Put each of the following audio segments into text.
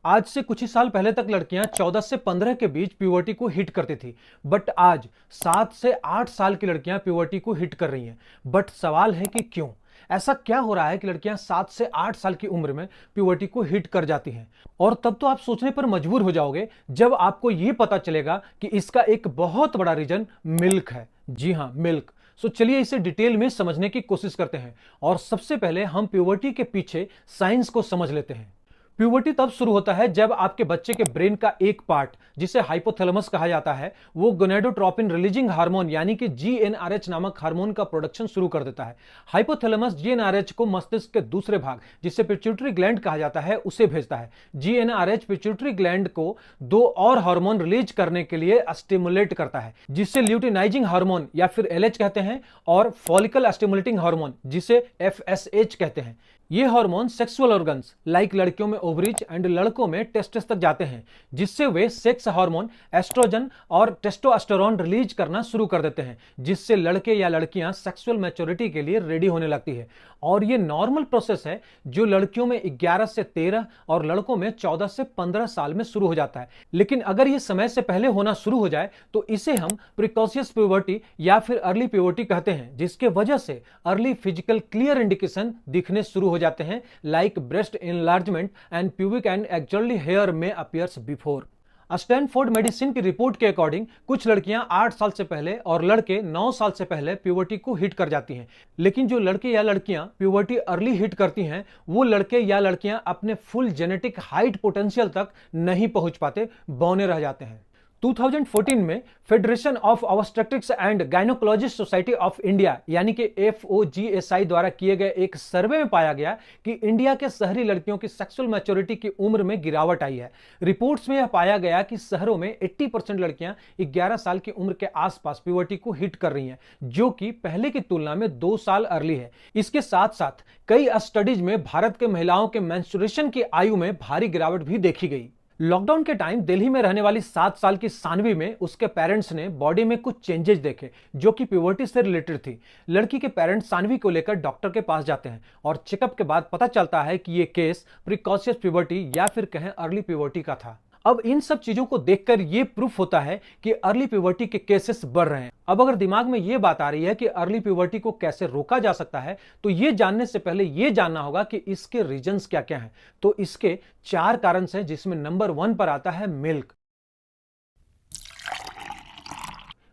आज से कुछ ही साल पहले तक लड़कियां 14 से 15 के बीच प्यूबर्टी को हिट करती थी, बट आज 7 से 8 साल की लड़कियां प्यूबर्टी को हिट कर रही हैं। बट सवाल है कि क्यों? ऐसा क्या हो रहा है कि लड़कियां 7 से 8 साल की उम्र में प्यूबर्टी को हिट कर जाती हैं? और तब तो आप सोचने पर मजबूर हो जाओगे जब आपको यह पता चलेगा कि इसका एक बहुत बड़ा रीजन मिल्क है। जी हां, मिल्क। सो चलिए इसे डिटेल में समझने की कोशिश करते हैं और सबसे पहले हम प्यूबर्टी के पीछे साइंस को समझ लेते हैं। प्यूबर्टी तब शुरू होता है जब आपके बच्चे के ब्रेन का एक पार्ट, जिसे हाइपोथैलेमस कहा जाता है, वो गोनेडोट्रोपिन रिलीजिंग हार्मोन यानी कि जीएनआरएच नामक हार्मोन का प्रोडक्शन शुरू कर देता है। हाइपोथैलेमस जीएनआरएच को मस्तिष्क के दूसरे भाग, जिसे पिट्यूटरी ग्लैंड कहा जाता है, उसे भेजता है। जीएनआरएच पिट्यूटरी ग्लैंड को दो और हार्मोन रिलीज करने के लिए स्टिमुलेट करता है, जिसे ल्यूटिनाइजिंग हार्मोन या फिर एलएच कहते हैं, और फॉलिकल स्टिमुलेटिंग हार्मोन, जिसे एफएसएच कहते हैं। ये हार्मोन सेक्सुअल ऑर्गन्स लाइक लड़कियों में ओवरीज एंड लड़कों में टेस्टिस तक जाते हैं, जिससे वे सेक्स हार्मोन एस्ट्रोजन और टेस्टोस्टेरोन रिलीज करना शुरू कर देते हैं, जिससे लड़के या लड़कियां सेक्सुअल मैच्योरिटी के लिए रेडी होने लगती है। और ये नॉर्मल प्रोसेस है जो लड़कियों में 11 से 13 और लड़कों में 14 से 15 साल में शुरू हो जाता है। लेकिन अगर ये समय से पहले होना शुरू हो जाए तो इसे हम प्रिकॉशियस प्यूबर्टी या फिर अर्ली प्यूबर्टी कहते हैं, जिसके वजह से अर्ली फिजिकल क्लियर इंडिकेशन दिखने शुरू हो जाते हैं, like breast enlargement and pubic and actually hair में अपीयर्स बिफोर। स्टैनफोर्ड मेडिसिन की रिपोर्ट के अकॉर्डिंग कुछ लड़कियां 8 साल से पहले और लड़के 9 साल से पहले प्यूबर्टी को हिट कर जाती हैं। लेकिन जो लड़के या लड़कियां प्यूबर्टी अर्ली हिट करती हैं, वो लड़के या लड़कियां अपने फुल जेनेटिक हाइट पोटेंशियल तक नहीं पहुंच पाते, बौने रह जाते हैं। 2014 में federation of obstetrics and gynaecologist society of India यानी कि FOGSI द्वारा किए गए एक सर्वे में पाया गया कि इंडिया के शहरी लड़कियों की सेक्सुअल मैच्योरिटी की उम्र में गिरावट आई है। रिपोर्ट्स में यह पाया गया कि शहरों में 80% लड़कियां 11 साल की उम्र के आसपास प्यूबर्टी को हिट कर रही हैं, जो कि पहले की तुलना में 2 साल अर्ली है। इसके साथ साथ कई स्टडीज में भारत के महिलाओं के मेंस्ट्रुएशन की आयु में भारी गिरावट भी देखी गई। लॉकडाउन के टाइम दिल्ली में रहने वाली 7 साल की सानवी में उसके पेरेंट्स ने बॉडी में कुछ चेंजेस देखे जो कि प्यूबर्टी से रिलेटेड थी। लड़की के पेरेंट्स सानवी को लेकर डॉक्टर के पास जाते हैं और चेकअप के बाद पता चलता है कि यह केस प्रिकॉशियस प्यूबर्टी या फिर कहें अर्ली प्यूबर्टी का था। अब इन सब चीजों को देखकर यह प्रूफ होता है कि अर्ली प्यूबर्टी के केसेस बढ़ रहे हैं। अब अगर दिमाग में यह बात आ रही है कि अर्ली प्यूबर्टी को कैसे रोका जा सकता है, तो यह जानने से पहले यह जानना होगा कि इसके रीजंस क्या क्या हैं। तो इसके 4 कारण हैं, जिसमें नंबर 1 पर आता है मिल्क।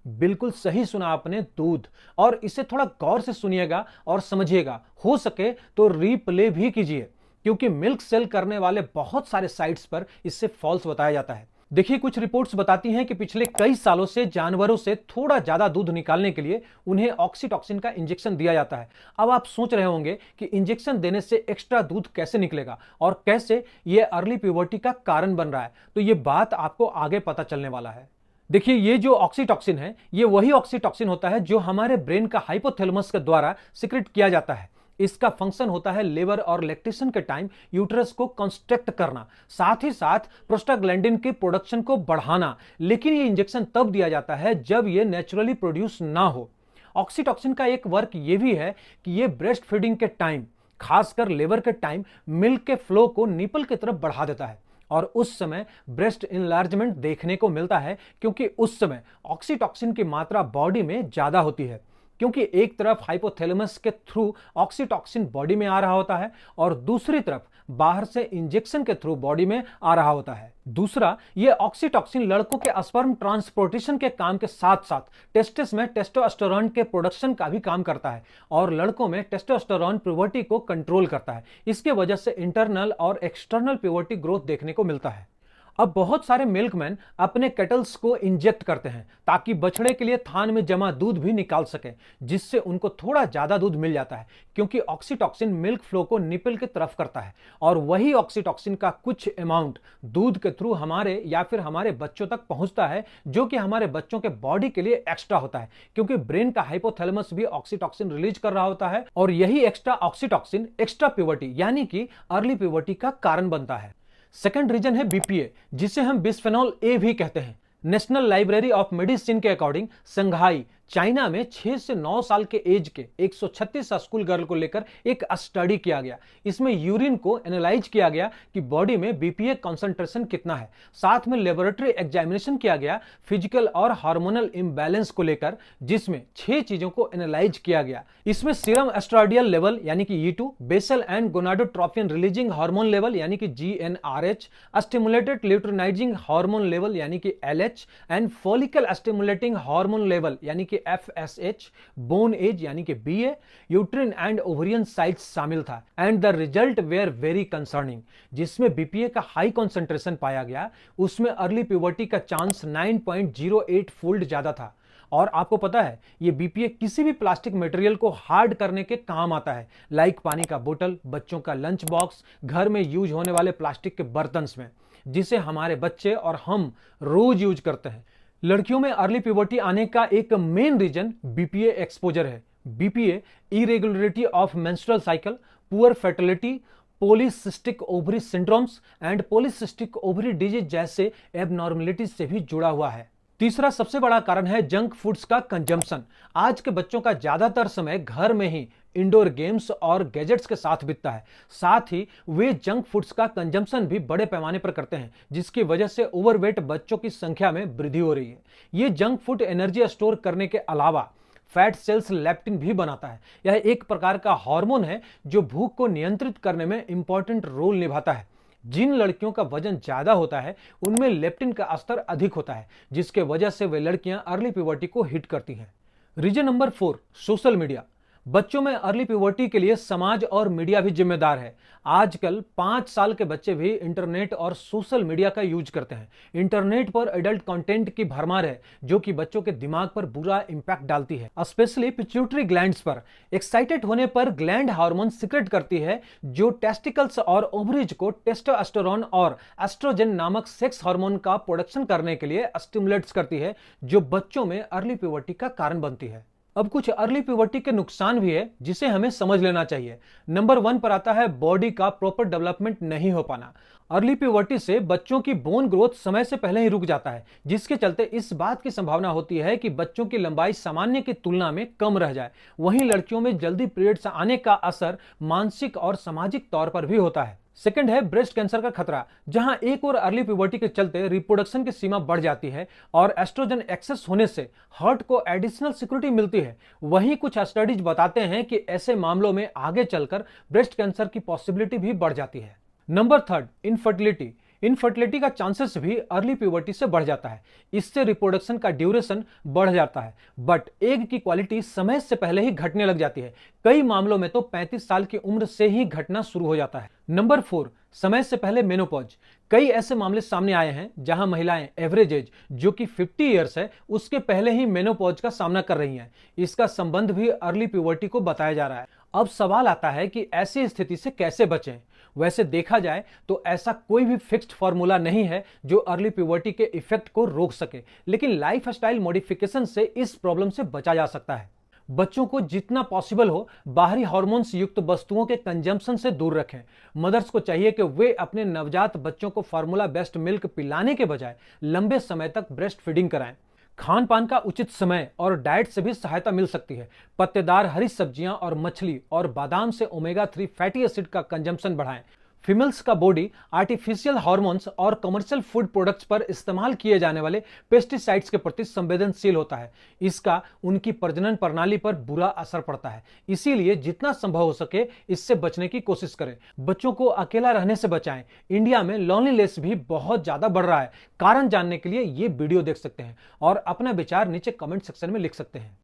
बिल्कुल सही सुना आपने, दूध। और इसे थोड़ा गौर से सुनिएगा और समझिएगा, हो सके तो रीप्ले भी कीजिए, क्योंकि मिल्क सेल करने वाले बहुत सारे साइट्स पर इससे फॉल्स बताया जाता है। देखिए, कुछ रिपोर्ट्स बताती हैं कि पिछले कई सालों से जानवरों से थोड़ा ज्यादा दूध निकालने के लिए उन्हें ऑक्सीटॉक्सिन का इंजेक्शन दिया जाता है। अब आप सोच रहे होंगे कि इंजेक्शन देने से एक्स्ट्रा दूध कैसे निकलेगा और कैसे यह अर्ली प्यूबर्टी का कारण बन रहा है। तो यह बात आपको आगे पता चलने वाला है। देखिए, ये जो ऑक्सीटॉक्सिन है, ये वही ऑक्सीटॉक्सिन होता है जो हमारे ब्रेन का हाइपोथैलेमस के द्वारा सिक्रेट किया जाता है। इसका फंक्शन होता है लेबर और लैक्टेशन के टाइम यूट्रस को कंस्ट्रक्ट करना, साथ ही साथ प्रोस्टाग्लैंडिन के प्रोडक्शन को बढ़ाना। लेकिन ये इंजेक्शन तब दिया जाता है जब ये नेचुरली प्रोड्यूस ना हो। ऑक्सीटॉक्सिन का एक वर्क ये भी है कि ये ब्रेस्ट फीडिंग के टाइम, खासकर लेबर के टाइम, मिल्क के फ्लो को निपल की तरफ बढ़ा देता है और उस समय ब्रेस्ट इनलार्जमेंट देखने को मिलता है, क्योंकि उस समय ऑक्सीटॉक्सिन की मात्रा बॉडी में ज्यादा होती है। क्योंकि एक तरफ हाइपोथैलेमस के थ्रू ऑक्सीटॉक्सिन बॉडी में आ रहा होता है और दूसरी तरफ बाहर से इंजेक्शन के थ्रू बॉडी में आ रहा होता है। दूसरा, ये ऑक्सीटॉक्सिन लड़कों के स्पर्म ट्रांसपोर्टेशन के काम के साथ साथ टेस्टिस में टेस्टोस्टेरोन के प्रोडक्शन का भी काम करता है और लड़कों में टेस्टोस्टेरोन प्यूबर्टी को कंट्रोल करता है। इसके वजह से इंटरनल और एक्सटर्नल प्यूबर्टी ग्रोथ देखने को मिलता है। अब बहुत सारे मिल्कमैन अपने कैटल्स को इंजेक्ट करते हैं ताकि बछड़े के लिए थान में जमा दूध भी निकाल सके, जिससे उनको थोड़ा ज्यादा दूध मिल जाता है, क्योंकि ऑक्सीटॉक्सिन मिल्क फ्लो को निपल की तरफ करता है और वही ऑक्सीटॉक्सिन का कुछ अमाउंट दूध के थ्रू हमारे या फिर हमारे बच्चों तक पहुंचता है, जो कि हमारे बच्चों के बॉडी के लिए एक्स्ट्रा होता है, क्योंकि ब्रेन का हाइपोथैलेमस भी ऑक्सीटॉक्सिन रिलीज कर रहा होता है और यही एक्स्ट्रा ऑक्सीटॉक्सिन एक्स्ट्रा प्यूबर्टी यानी कि अर्ली प्यूबर्टी का कारण बनता है। सेकंड रीजन है BPA, जिसे हम बिस्फेनॉल A भी कहते हैं। नेशनल लाइब्रेरी ऑफ मेडिसिन के अकॉर्डिंग शंघाई, चाइना में 6 से 9 साल के एज के 136 स्कूल गर्ल को लेकर एक स्टडी किया गया। इसमें यूरिन को एनालाइज किया गया कि बॉडी में बीपीए कंसंट्रेशन कितना है। साथ में लेबोरेटरी एग्जामिनेशन किया गया फिजिकल और हार्मोनल इम्बैलेंस को लेकर, जिसमें 6 चीजों को एनालाइज किया गया। इसमें सीरम एस्ट्राडियल लेवल यानी कि E2, basal and gonadotropin releasing hormone level यानी कि GnRH, stimulated luteinizing hormone level यानी कि LH and follicle stimulating hormone level यानी कि FSH, बोन एज यानी कि BA, uterine and ovarian size शामिल था। And the result were very concerning. जिसमें बीपीए का हाई कंसंट्रेशन पाया गया, उसमें अर्ली प्यूबर्टी का चांस 9.08 फोल्ड ज्यादा था। और आपको पता है ये बीपीए किसी भी प्लास्टिक मटेरियल को हार्ड करने के काम आता है, लाइक पानी का बोतल, बच्चों का लंच बॉक्स, घर में यूज होने वाले प्लास्टिक के बर्तन में, जिसे हमारे बच्चे और हम रोज यूज करते हैं। लड़कियों में अर्ली प्यूबर्टी आने का एक मेन रीजन बीपीए एक्सपोजर है। BPA irregularity of menstrual cycle, poor fertility, polycystic ovary syndromes and polycystic ovary disease जैसे एबनॉर्मलिटीज से भी जुड़ा हुआ है। तीसरा सबसे बड़ा कारण है जंक फूड्स का कंजम्पशन। आज के बच्चों का ज्यादातर समय घर में ही इंडोर गेम्स और गैजेट्स के साथ बीतता है। साथ ही वे जंक फूड्स का कंजम्पशन भी बड़े पैमाने पर करते हैं, जिसकी वजह से ओवरवेट बच्चों की संख्या में वृद्धि हो रही है। ये जंक फूड एनर्जी स्टोर करने के अलावा फैट सेल्स लेप्टिन भी बनाता है। यह एक प्रकार का हार्मोन है जो भूख को नियंत्रित करने में इंपॉर्टेंट रोल निभाता है। जिन लड़कियों का वजन ज्यादा होता है उनमें लेप्टिन का स्तर अधिक होता है, जिसके वजह से वे लड़कियां अर्ली प्यूबर्टी को हिट करती हैं। Reason number 4, social media. बच्चों में अर्ली प्यूबर्टी के लिए समाज और मीडिया भी जिम्मेदार है। आजकल 5 साल के बच्चे भी इंटरनेट और सोशल मीडिया का यूज करते हैं। इंटरनेट पर एडल्ट कंटेंट की भरमार है जो कि बच्चों के दिमाग पर बुरा इंपैक्ट डालती है, स्पेशली पिट्यूटरी ग्लैंड्स पर। एक्साइटेड होने पर ग्लैंड हार्मोन सिक्रेट करती है जो टेस्टिकल्स और ओवरीज को टेस्टोस्टेरोन और एस्ट्रोजन नामक सेक्स हार्मोन का प्रोडक्शन करने के लिए स्टिमुलेट्स करती है, जो बच्चों में अर्ली प्यूबर्टी का कारण बनती है। अब कुछ अर्ली प्यूबर्टी के नुकसान भी है जिसे हमें समझ लेना चाहिए। नंबर 1 पर आता है बॉडी का प्रॉपर डेवलपमेंट नहीं हो पाना। अर्ली प्यूबर्टी से बच्चों की बोन ग्रोथ समय से पहले ही रुक जाता है, जिसके चलते इस बात की संभावना होती है कि बच्चों की लंबाई सामान्य की तुलना में कम रह जाए। वहीं लड़कियों में जल्दी पीरियड्स आने का असर मानसिक और सामाजिक तौर पर भी होता है। सेकंड है ब्रेस्ट कैंसर का खतरा, जहां एक और अर्ली प्यूबर्टी के चलते रिप्रोडक्शन की सीमा बढ़ जाती है और एस्ट्रोजन एक्सेस होने से हार्ट को एडिशनल सिक्योरिटी मिलती है। वहीं कुछ स्टडीज बताते हैं कि ऐसे मामलों में आगे चलकर ब्रेस्ट कैंसर की पॉसिबिलिटी भी बढ़ जाती है। Number 3, infertility. इनफर्टिलिटी का चांसेस भी अर्ली प्यूबर्टी से बढ़ जाता है। इससे रिप्रोडक्शन का ड्यूरेशन बढ़ जाता है, बट एग की क्वालिटी समय से पहले ही घटने लग जाती है। कई मामलों में तो 35 साल की उम्र से ही घटना शुरू हो जाता है। नंबर 4, समय से पहले मेनोपॉज। कई ऐसे मामले सामने आए हैं जहां महिलाएं एवरेज एज जो कि 50 ईयर्स है उसके पहले ही मेनोपॉज का सामना कर रही हैं। इसका संबंध भी अर्ली प्यूबर्टी को बताया जा रहा है। अब सवाल आता है कि ऐसी स्थिति से कैसे बचें। वैसे देखा जाए तो ऐसा कोई भी फिक्स्ड फॉर्मूला नहीं है जो अर्ली प्यूबर्टी के इफेक्ट को रोक सके, लेकिन लाइफस्टाइल मॉडिफिकेशन से इस प्रॉब्लम से बचा जा सकता है। बच्चों को जितना पॉसिबल हो बाहरी हार्मोन्स युक्त वस्तुओं के कंजम्पशन से दूर रखें। मदर्स को चाहिए कि वे अपने नवजात बच्चों को फार्मूला बेस्ड मिल्क पिलाने के बजाय लंबे समय तक ब्रेस्ट फीडिंग कराएं। खान पान का उचित समय और डाइट से भी सहायता मिल सकती है। पत्तेदार हरी सब्जियां और मछली और बादाम से ओमेगा 3 फैटी एसिड का कंजम्पशन बढ़ाएं। फीमेल्स का बॉडी आर्टिफिशियल हार्मोन्स और कमर्शियल फूड प्रोडक्ट्स पर इस्तेमाल किए जाने वाले पेस्टिसाइड्स के प्रति संवेदनशील होता है। इसका उनकी प्रजनन प्रणाली पर बुरा असर पड़ता है, इसीलिए जितना संभव हो सके इससे बचने की कोशिश करें। बच्चों को अकेला रहने से बचाएं। इंडिया में लॉनलीनेस भी बहुत ज्यादा बढ़ रहा है। कारण जानने के लिए ये वीडियो देख सकते हैं और अपना विचार नीचे कमेंट सेक्शन में लिख सकते हैं।